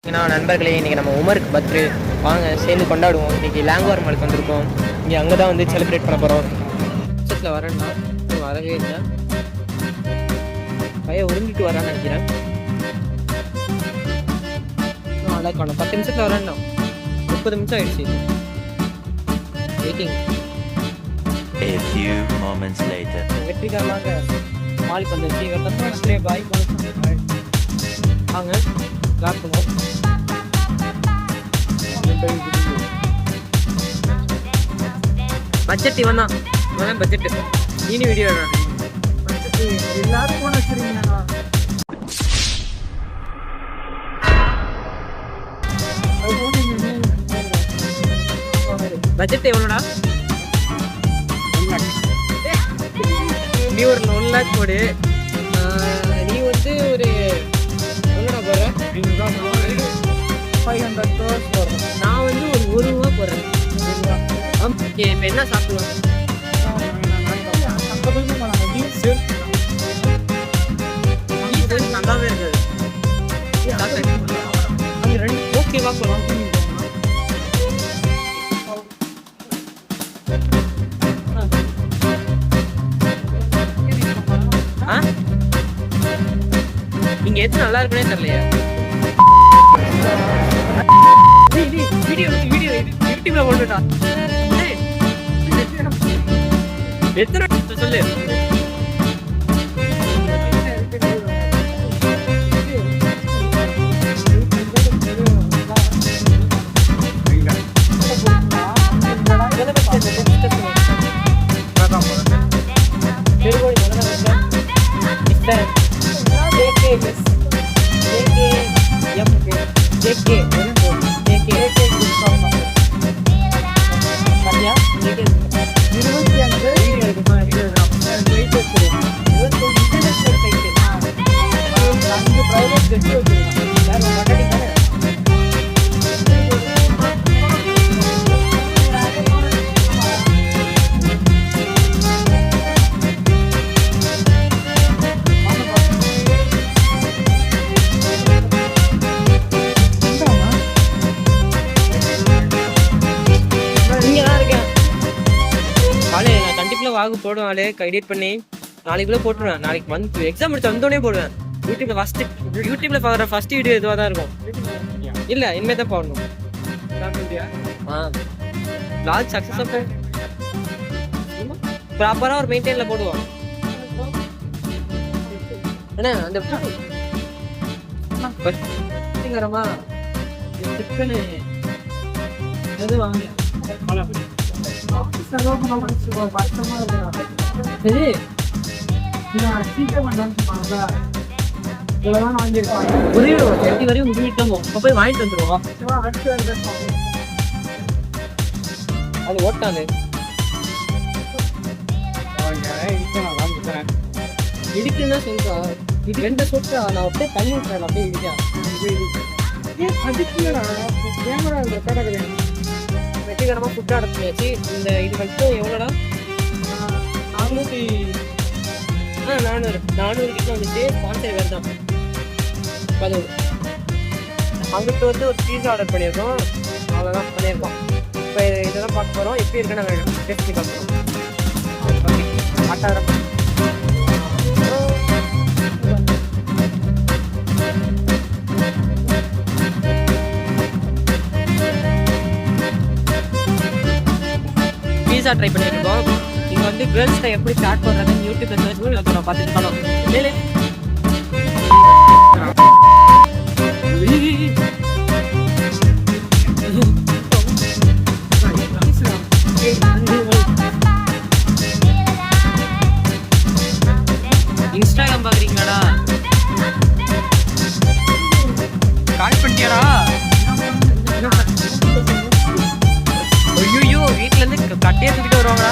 ஏன்னா நண்பர்களே, இன்றைக்கி நம்ம உமருக்கு பர்த்டே, வாங்க சேர்ந்து கொண்டாடுவோம். இன்றைக்கி லாங்குவார் மலுக்கு வந்திருக்கோம். இங்கே அங்கே தான் வந்து செலிப்ரேட் பண்ண போகிறோம். பட்சத்தில் வரேன்னா வரவே இல்லை, பையன் உருங்கிட்டு வரான்னு நினைக்கிறேன். நல்லா காணும். 10 நிமிஷத்தில் வரேன்னா 30 நிமிஷம் ஆயிடுச்சு. Waiting. A few moments later. வெற்றிகரமாக மாலுக்கு வந்துருச்சு. பாய் வாங்க ஸ்டார்ட் பண்ணுவோம். பட்ஜெட் இவன் தான் பட்ஜெட். இனி வீடியோ எல்லாரும் போன வச்சிருக்கீங்களா? பட்ஜெட் எவ்வளோடா? நீ ஒரு 1 lakh போடு. நீ வந்து ஒரு எவ்வளோடா போடுற? 500 crores போடுறேன். நான் வந்து ஒரு 1 ரூபா போடுறேன். ஓகே, இப்போ என்ன சாப்பிடுவோம்? நல்லாவே இருக்குது. அங்கே 2 ஓகேவா போகலாம். நீங்க எது நல்லா இருக்குன்னே தெரியலையா? வீடியோ யூடியூப்ல போட்டுட்டா எத்தனை சொல்லு. வாகு போடுவாளே எடிட் பண்ணி நாளைக்குள்ளே போட்டுருவேன். நாளைக்கு வந்து எக்ஸாம் முடிச்சு வந்தோடனே போடுவேன். யூடியூப்ல பார்க்குற ஃபர்ஸ்ட் வீடியோ இதுவாக தான் இருக்கும். இல்லை, இனிமேல் தான் போடணும். லால் சக்ஸஸ் ப்ராப்பராக ஒரு மெயின்டைனில் போடுவோம். அண்ணா அந்த வரமா சிக்கனு எது வாங்க வரையும் போய் வாங்கிட்டு வந்துருவோம். அது ஓட்டாது இடிக்குன்னா சொல்றா. இது 2 சொட்டா நான் அப்படியே தள்ளி விட்டுறேன். அப்படியே இடிக்கேன். வெற்றிகரமாக ஃபுட் ஆர்டர் பண்ணியாச்சு. இந்த இது மட்டும் எவ்வளோடா? 400 கிட்ட வந்துச்சு. ஸ்பான்சர் வேறு தான் 10. அங்கிட்ட வந்து ஒரு பீஸா ஆர்டர் பண்ணியிருக்கோம். அவ்வளோதான் பண்ணியிருக்கோம். இப்போ இதெல்லாம் பார்க்க போகிறோம். எப்படி இருக்குன்னு நாங்கள் டேஸ்ட் பண்ணி பார்க்குறோம். ஆட்டாரம் பீஸா ட்ரை பண்ணியிருக்கோம். இங்கே வந்து கேர்ள்ஸ்க்கு எப்படி ஸ்டார்ட் பண்ணுறதுன்னு யூடியூப்ல சர்ச் பண்ணி நான் பார்த்துட்டு இருக்கோம். இன்ஸ்டாகிராம் பார்க்குறீங்களாடா? கால் பண்ணிட்டியாடா? ஐயோ, வீட்டிலேருந்து கட்டையை தூக்கிட்டு வருவாங்களா?